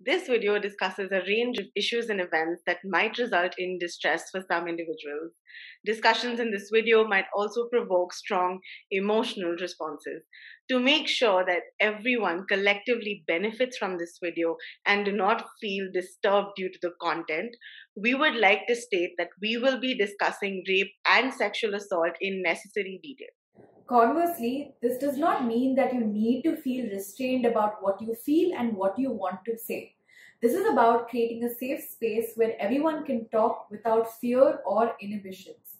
This video discusses a range of issues and events that might result in distress for some individuals. Discussions in this video might also provoke strong emotional responses. To make sure that everyone collectively benefits from this video and do not feel disturbed due to the content, we would like to state that we will be discussing rape and sexual assault in necessary detail. Conversely, this does not mean that you need to feel restrained about what you feel and what you want to say. This is about creating a safe space where everyone can talk without fear or inhibitions.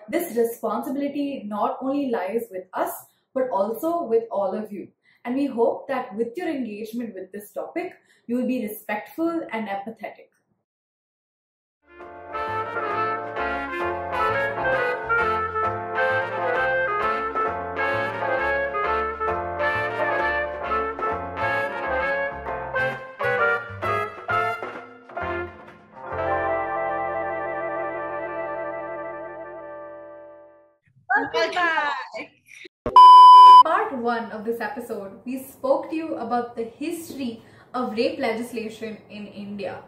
This responsibility not only lies with us, but also with all of you. And we hope that with your engagement with this topic, you will be respectful and empathetic. Welcome back. Part 1 of this episode, we spoke to you about the history of rape legislation in India.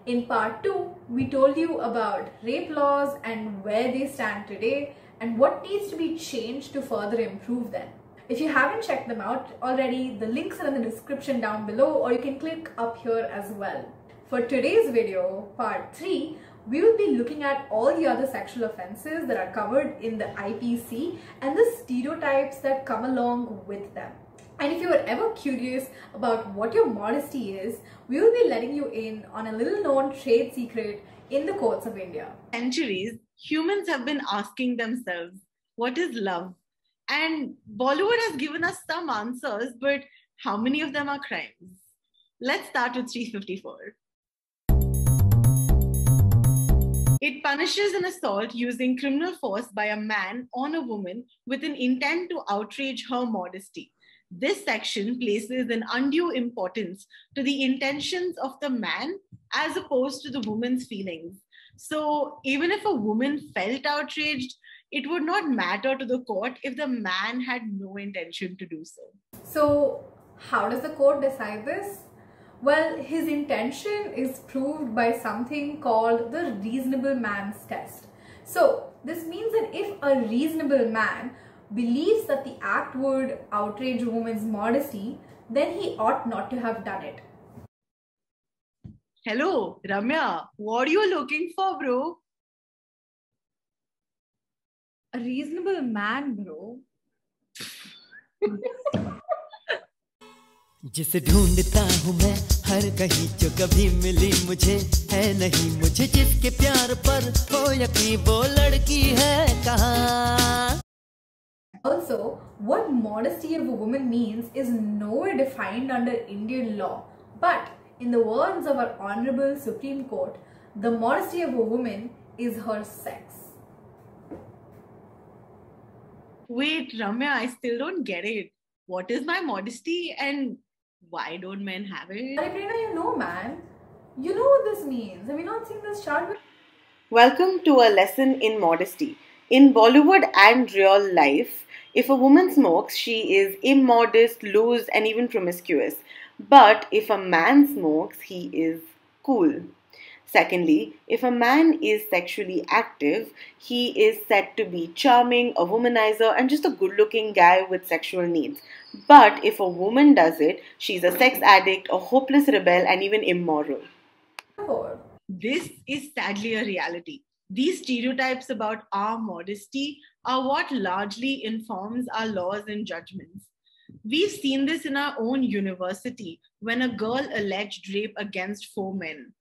In part 2, we told you about rape laws and where they stand today and what needs to be changed to further improve them. If you haven't checked them out already, the links are in the description down below, or you can click up here as well. For today's video, part 3, we will be looking at all the other sexual offenses that are covered in the IPC and the stereotypes that come along with them. And if you were ever curious about what your modesty is, we will be letting you in on a little known trade secret in the courts of India. Centuries, humans have been asking themselves, what is love? And Bollywood has given us some answers, but how many of them are crimes? Let's start with 354. It punishes an assault using criminal force by a man on a woman with an intent to outrage her modesty. This section places an undue importance to the intentions of the man as opposed to the woman's feelings. So even if a woman felt outraged, it would not matter to the court if the man had no intention to do so. So how does the court decide this? Well, his intention is proved by something called the reasonable man's test. So this means that if a reasonable man believes that the act would outrage a woman's modesty, then he ought not to have done it. Hello, Ramya, what are you looking for, bro? A reasonable man, bro. जिसे ढूंढता हूँ मैं हर कहीं जो कभी मिली मुझे है नहीं मुझे जिसके प्यार पर हो यकीन वो लड़की है कहाँ. Also, what modesty of a woman means is nowhere defined under Indian law. But in the words of our Honorable Supreme Court, the modesty of a woman is her sex. Wait, Ramya, I still don't get it. What is my modesty and why don't men have it? Prerna, you know, man. You know what this means. Have you not seen this chart? Welcome to a lesson in modesty. In Bollywood and real life, if a woman smokes, she is immodest, loose, and even promiscuous. But if a man smokes, he is cool. Secondly, if a man is sexually active, he is said to be charming, a womanizer, and just a good-looking guy with sexual needs. But if a woman does it, she's a sex addict, a hopeless rebel, and even immoral. This is sadly a reality. These stereotypes about our modesty are what largely informs our laws and judgments. We've seen this in our own university when a girl alleged rape against 4 men.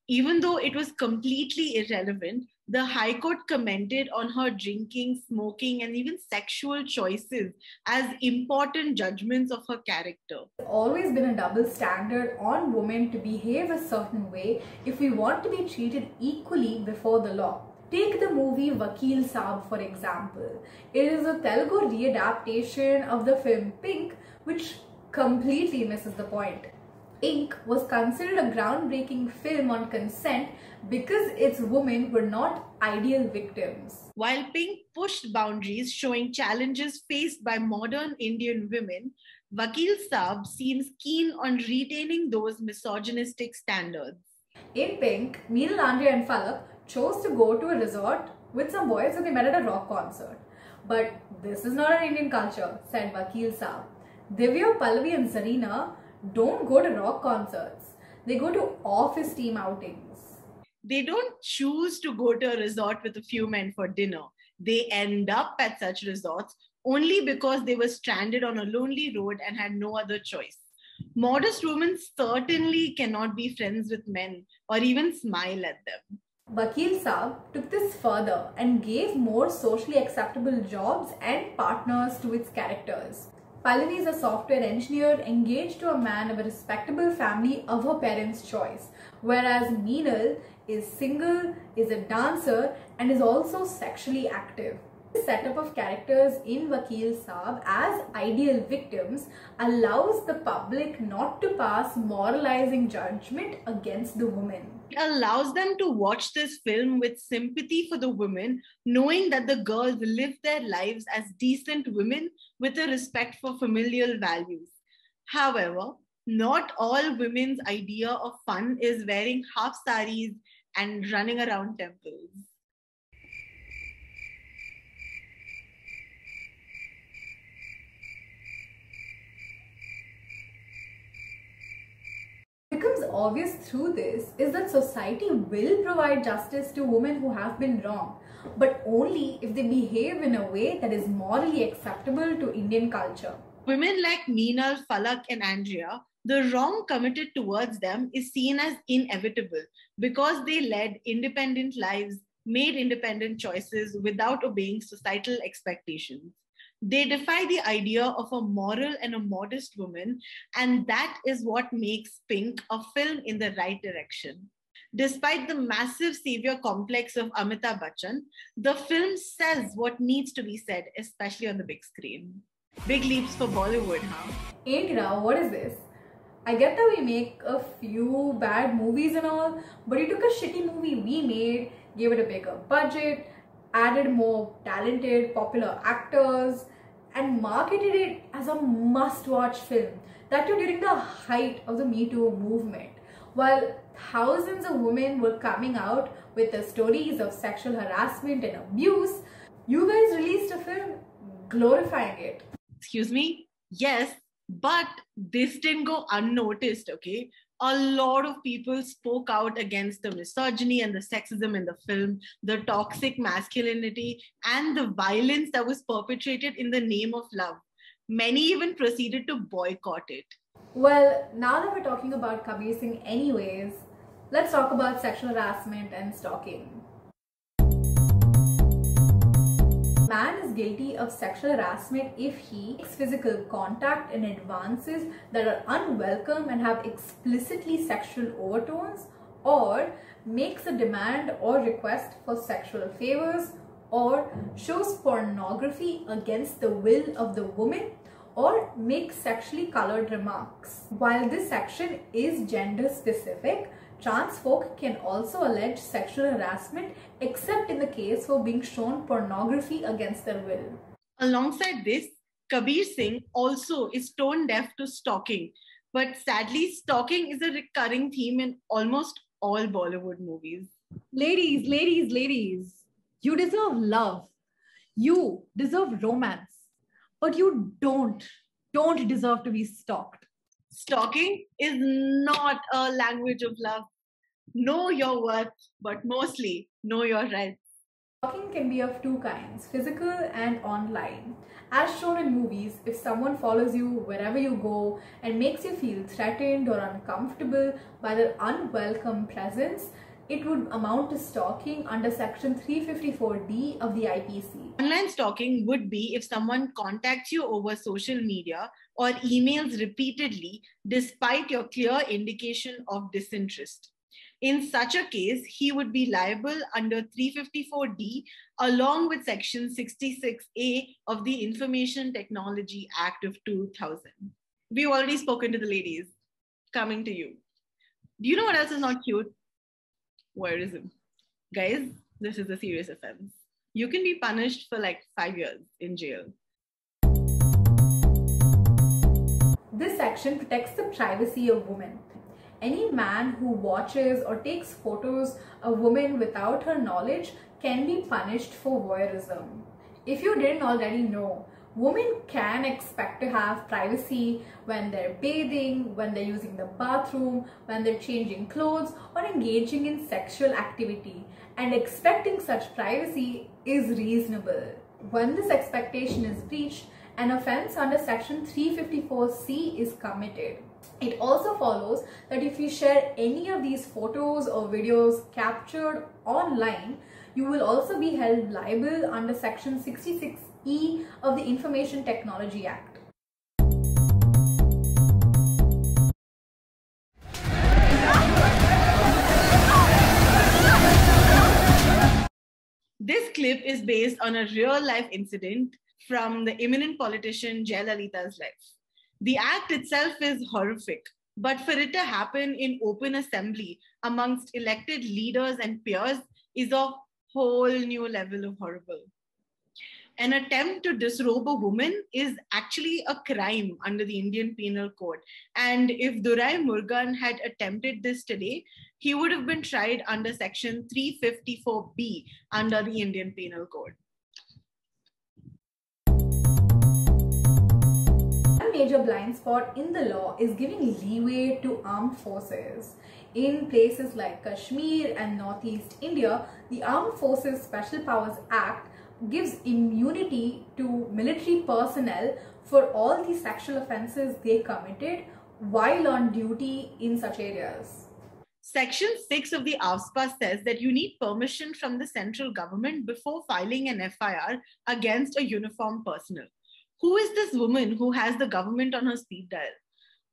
Even though it was completely irrelevant, the High Court commented on her drinking, smoking, and even sexual choices as important judgments of her character. There's always been a double standard on women to behave a certain way if we want to be treated equally before the law. Take the movie Vakil Saab for example. It is a Telugu readaptation of the film Pink, which completely misses the point. Ink was considered a groundbreaking film on consent because its women were not ideal victims. While Pink pushed boundaries showing challenges faced by modern Indian women, Vakil Saab seems keen on retaining those misogynistic standards. In Pink, Meenal, Andrea and Falak chose to go to a resort with some boys that they met at a rock concert. But this is not our Indian culture, said Vakil Saab. Divya, Pallavi and Zarina don't go to rock concerts. They go to office team outings. They don't choose to go to a resort with a few men for dinner. They end up at such resorts only because they were stranded on a lonely road and had no other choice. Modest women certainly cannot be friends with men or even smile at them. Vakil Saab took this further and gave more socially acceptable jobs and partners to its characters. Pallavi is a software engineer engaged to a man of a respectable family of her parents' choice, whereas Meenal is single, is a dancer, and is also sexually active. The setup of characters in Vakil Saab as ideal victims allows the public not to pass moralizing judgment against the woman. It allows them to watch this film with sympathy for the women, knowing that the girls live their lives as decent women with a respect for familial values. However, not all women's idea of fun is wearing half saris and running around temples. Becomes obvious through this is that society will provide justice to women who have been wrong, but only if they behave in a way that is morally acceptable to Indian culture. Women like Meenal, Falak, and Andrea, the wrong committed towards them is seen as inevitable because they led independent lives, made independent choices without obeying societal expectations. They defy the idea of a moral and a modest woman, and that is what makes Pink a film in the right direction. Despite the massive savior complex of Amitabh Bachchan, the film says what needs to be said, especially on the big screen. Big leaps for Bollywood, huh? Ain't Rao, what is this? I get that we make a few bad movies and all, but you took a shitty movie we made, gave it a bigger budget, added more talented, popular actors, and marketed it as a must-watch film. That too during the height of the Me Too movement. While thousands of women were coming out with the stories of sexual harassment and abuse, you guys released a film glorifying it. Excuse me? Yes, but this didn't go unnoticed, okay? A lot of people spoke out against the misogyny and the sexism in the film, the toxic masculinity, and the violence that was perpetrated in the name of love. Many even proceeded to boycott it. Well, now that we're talking about Kabir Singh anyways, let's talk about sexual harassment and stalking. Man is guilty of sexual harassment if he makes physical contact and advances that are unwelcome and have explicitly sexual overtones, or makes a demand or request for sexual favors, or shows pornography against the will of the woman, or makes sexually colored remarks. While this section is gender specific, trans folk can also allege sexual harassment except in the case for being shown pornography against their will. Alongside this, Kabir Singh also is tone deaf to stalking. But sadly, stalking is a recurring theme in almost all Bollywood movies. Ladies, you deserve love. You deserve romance. But you don't deserve to be stalked. Stalking is not a language of love. Know your worth, but mostly know your rights. Stalking can be of two kinds, physical and online. As shown in movies, if someone follows you wherever you go and makes you feel threatened or uncomfortable by their unwelcome presence, it would amount to stalking under section 354D of the IPC. Online stalking would be if someone contacts you over social media or emails repeatedly despite your clear indication of disinterest. In such a case, he would be liable under 354D along with section 66A of the Information Technology Act of 2000. We've already spoken to the ladies. Coming to you. Do you know what else is not cute? Voyeurism. Guys, this is a serious offense. You can be punished for like 5 years in jail. This section protects the privacy of women. Any man who watches or takes photos of women without her knowledge can be punished for voyeurism. If you didn't already know, women can expect to have privacy when they're bathing, when they're using the bathroom, when they're changing clothes or engaging in sexual activity, and expecting such privacy is reasonable. When this expectation is breached, an offense under section 354C is committed. It also follows that if you share any of these photos or videos captured online, you will also be held liable under section 66E of the Information Technology Act. This clip is based on a real-life incident from the eminent politician Jayalalitha's life. The act itself is horrific, but for it to happen in open assembly amongst elected leaders and peers is a whole new level of horrible. An attempt to disrobe a woman is actually a crime under the Indian Penal Code. And if Durai Murugan had attempted this today, he would have been tried under section 354B under the Indian Penal Code. One major blind spot in the law is giving leeway to armed forces. In places like Kashmir and Northeast India, the Armed Forces Special Powers Act gives immunity to military personnel for all the sexual offences they committed while on duty in such areas. Section 6 of the AFSPA says that you need permission from the central government before filing an FIR against a uniformed personnel. Who is this woman who has the government on her speed dial?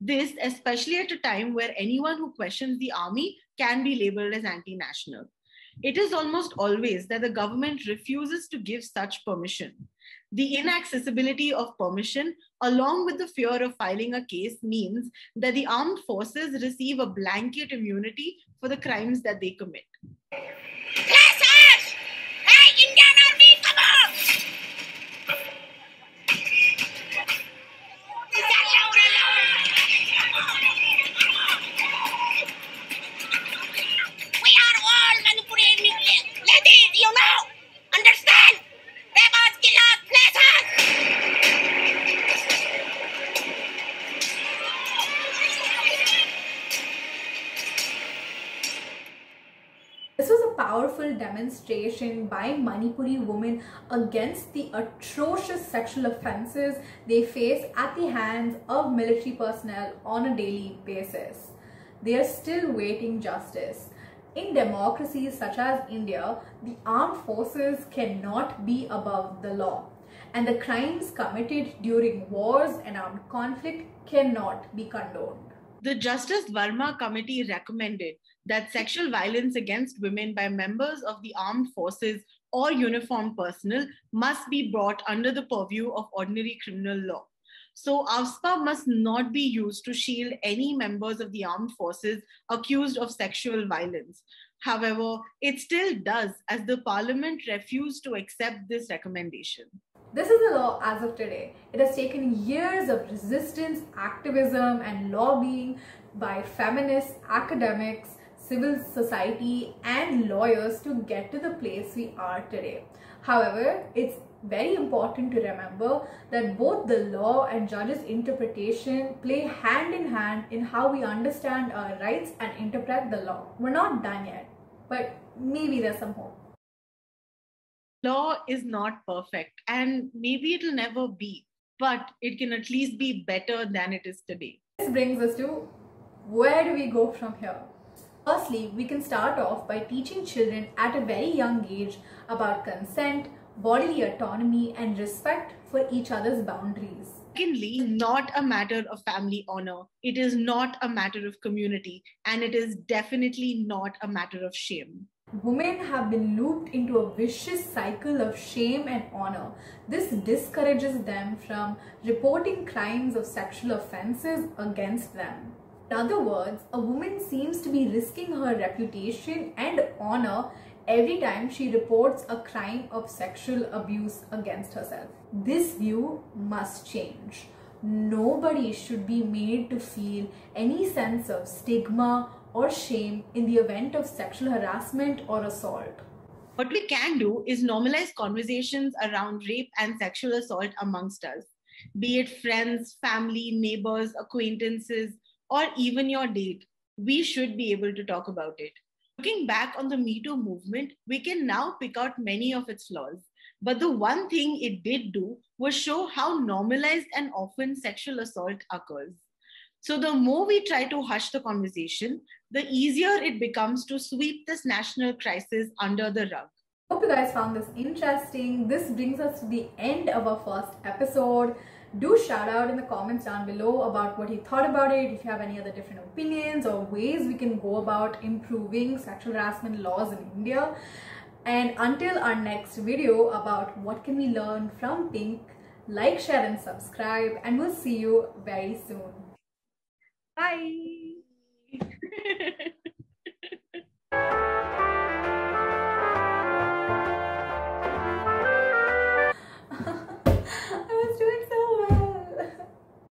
This, especially at a time where anyone who questions the army can be labeled as anti-national. It is almost always that the government refuses to give such permission. The inaccessibility of permission, along with the fear of filing a case, means that the armed forces receive a blanket immunity for the crimes that they commit. Classes! Hey, Indian Army, come on! We are all Manipuri ladies, you know! Understand? Rebels kill us, classes! This was a powerful demonstration by Manipuri women against the atrocious sexual offences they face at the hands of military personnel on a daily basis. They are still waiting justice. In democracies such as India, the armed forces cannot be above the law, and the crimes committed during wars and armed conflict cannot be condoned. The Justice Verma Committee recommended that sexual violence against women by members of the armed forces or uniformed personnel must be brought under the purview of ordinary criminal law. So AFSPA must not be used to shield any members of the armed forces accused of sexual violence. However, it still does, as the parliament refused to accept this recommendation. This is the law as of today. It has taken years of resistance, activism, and lobbying by feminists, academics, civil society, and lawyers to get to the place we are today. However, it's very important to remember that both the law and judges' interpretation play hand in hand in how we understand our rights and interpret the law. We're not done yet, but maybe there's some hope. Law is not perfect, and maybe it'll never be, but it can at least be better than it is today. This brings us to, where do we go from here? Firstly, we can start off by teaching children at a very young age about consent, bodily autonomy, and respect for each other's boundaries. Secondly, not a matter of family honor. It is not a matter of community, and it is definitely not a matter of shame. Women have been looped into a vicious cycle of shame and honor. This discourages them from reporting crimes of sexual offences against them. In other words, a woman seems to be risking her reputation and honor every time she reports a crime of sexual abuse against herself. This view must change. nobody should be made to feel any sense of stigma or shame in the event of sexual harassment or assault. What we can do is normalize conversations around rape and sexual assault amongst us, be it friends, family, neighbors, acquaintances, or even your date. We should be able to talk about it. Looking back on the Me Too movement, we can now pick out many of its flaws. But the one thing it did do was show how normalized and often sexual assault occurs. So the more we try to hush the conversation, the easier it becomes to sweep this national crisis under the rug. Hope you guys found this interesting. This brings us to the end of our first episode. Do shout out in the comments down below about what you thought about it, if you have any other different opinions or ways we can go about improving sexual harassment laws in India. And until our next video about what can we learn from Pink, like, share and subscribe, and we'll see you very soon. Bye!